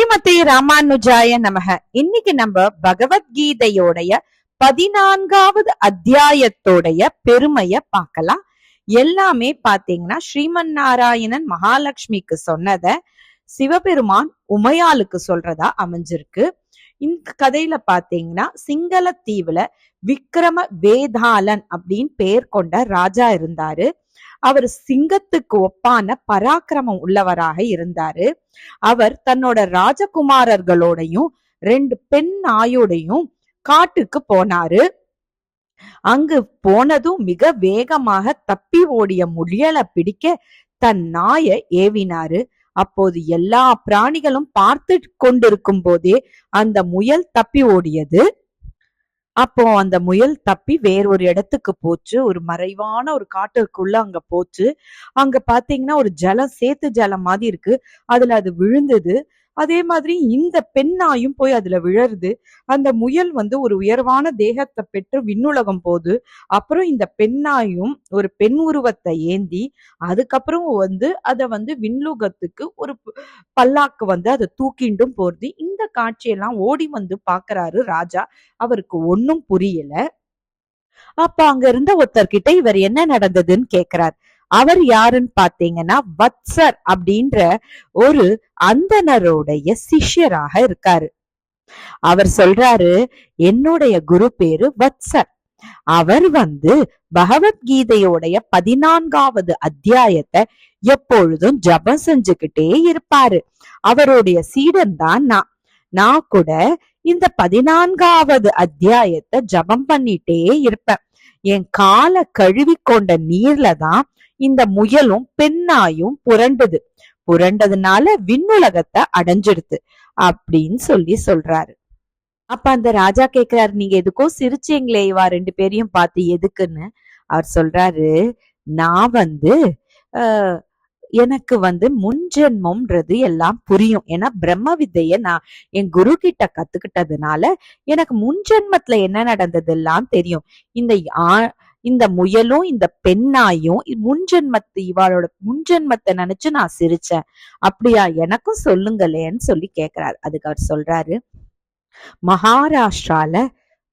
ஸ்ரீமதே ராமானுஜாய நமக. இன்னைக்கு நம்ம பகவத்கீதையோடைய 14வது அத்தியாயத்தோடைய பெருமைய பார்க்கலாம். எல்லாமே பாத்தீங்கன்னா ஸ்ரீமன் நாராயணன் மகாலட்சுமிக்கு சொன்னத சிவபெருமான் உமையாளுக்கு சொல்றதா அமைஞ்சிருக்கு. இந்த கதையில பாத்தீங்கன்னா சிங்கள தீவுல விக்ரம வேதாளன் அப்படின்னு பெயர் கொண்ட ராஜா இருந்தாரு. அவர் சிங்கத்துக்கு ஒப்பான பராக்கிரமம் உள்ளவராக இருந்தாரு. அவர் தன்னோட ராஜகுமாரர்களோடையும் 2 பெண் நாயோடையும் காட்டுக்கு போனாரு. அங்கு போனதும் மிக வேகமாக தப்பி ஓடிய முயலை பிடிக்க தன் நாயை ஏவினாரு. அப்போது எல்லா பிராணிகளும் பார்த்து கொண்டிருக்கும் போதே அந்த முயல் தப்பி ஓடியது. அப்போ அந்த முயல் தப்பி வேறொரு இடத்துக்கு போச்சு. ஒரு மறைவான ஒரு காட்டுக்குள்ள அங்க போச்சு. அங்க பாத்தீங்கன்னா ஒரு ஜலம், சேத்து ஜலம் மாதிரி இருக்கு. அதுல அது விழுந்தது. அதே மாதிரி இந்த பெண்ணாயும் போய் அதுல விழருது. அந்த முயல் ஒரு உயர்வான தேகத்தை பெற்று விண்ணுலகம் போகுது. அப்புறம் இந்த பெண்ணாயும் ஒரு பெண் உருவத்தை ஏந்தி அதுக்கப்புறம் அத விண்ணுலகத்துக்கு ஒரு பல்லாக்கு அதை தூக்கிண்டும் போறது. இந்த காட்சியெல்லாம் ஓடி பாக்குறாரு ராஜா. அவருக்கு ஒன்னும் புரியல. அப்ப அங்க இருந்த ஒருத்தர்கிட்ட இவர் என்ன நடந்ததுன்னு கேக்குறார். அவர் யாருன்னு பாத்தீங்கன்னா வத்சர் அப்படின்ற ஒரு அந்தணருடைய சிஷ்யராக இருக்காரு. அவர் சொல்றாரு, என்னுடைய குரு பேரு வத்சர். அவர் பகவத்கீதையோடைய 14வது அத்தியாயத்தை எப்பொழுதும் ஜபம் செஞ்சுக்கிட்டே இருப்பாரு. அவருடைய சீடன் தான் நான் கூட இந்த 14வது அத்தியாயத்தை ஜபம் பண்ணிட்டே இருப்பேன். என் காலை கழுவி கொண்ட நீர்ல தான் இந்த முயலும் பெண்ணாயும் புரண்டதுனால விண்ணுலகத்தை அடைஞ்சிடுது அப்படின்னு சொல்றாரு. அப்ப அந்த ராஜா கேக்குறாரு, நீங்க எதுக்கோ சிரிச்சீங்களே இவா 2 பேரையும் பார்த்து, எதுக்குன்னு. அவர் சொல்றாரு, நான் எனக்கு முன்ஜென்மம்ன்றது எல்லாம் புரியும். ஏன்னா பிரம்ம வித்தைய நான் என் குரு கிட்ட கத்துக்கிட்டதுனால எனக்கு முன்ஜென்மத்துல என்ன நடந்தது எல்லாம் தெரியும். இந்த முயலும் இந்த பெண்ணாயும் இவாளோட முன்ஜென்மத்தை நினைச்சு நான் சிரிச்சேன். அப்படியா, எனக்கும் சொல்லுங்களேன்னு சொல்லி கேக்குறாரு. அதுக்கு அவர் சொல்றாரு, மகாராஷ்டிரால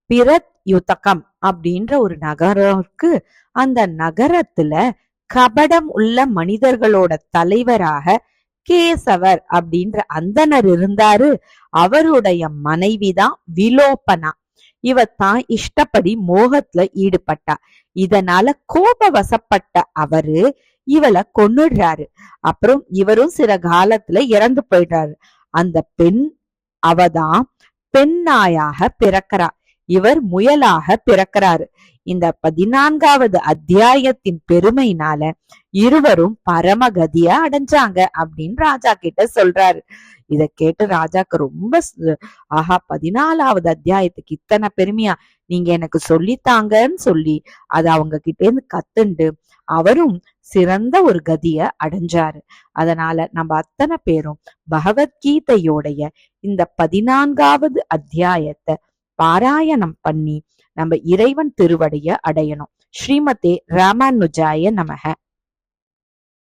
பிரத்யுதகம் அப்படின்ற ஒரு நகரம் இருக்கு. அந்த நகரத்துல கபடம் உள்ள மனிதர்களோட தலைவராக கேசவர் அப்படின்ற அந்தனர் இருந்தாரு. அவருடைய மனைவிதான் விலோபனா. இவத்தான் இஷ்டப்படி மோகத்துல ஈடுபட்டா. இதனால கோபவசப்பட்ட அவரு இவளை கொன்னுடுறாரு. அப்புறம் இவரும் சில காலத்துல இறந்து போயிடுறாரு. அந்த பெண் அவதான் பெண்ணாயாக பிறக்கிறா. இவர் முயலாக பிறக்கிறாரு. இந்த 14வது அத்தியாயத்தின் பெருமையினால இருவரும் பரமகதிய அடைஞ்சாங்க அப்படின்னு ராஜா கிட்ட சொல்றாரு. இத கேட்டு ராஜாக்கு ரொம்ப ஆஹா, 14வது அத்தியாயத்துக்கு இத்தனை பெருமையா, நீங்க எனக்கு சொல்லித்தாங்கன்னு சொல்லி அது அவங்க கிட்ட இருந்து கத்துண்டு அவரும் சிறந்த ஒரு கதிய அடைஞ்சாரு. அதனால நம்ம அத்தனை பேரும் பகவத்கீதையோடைய இந்த 14வது அத்தியாயத்தை பாராயணம் பண்ணி நம்ம இறைவன் திருவடிய அடையணும். ஸ்ரீமதே ராமானுஜாய நமக.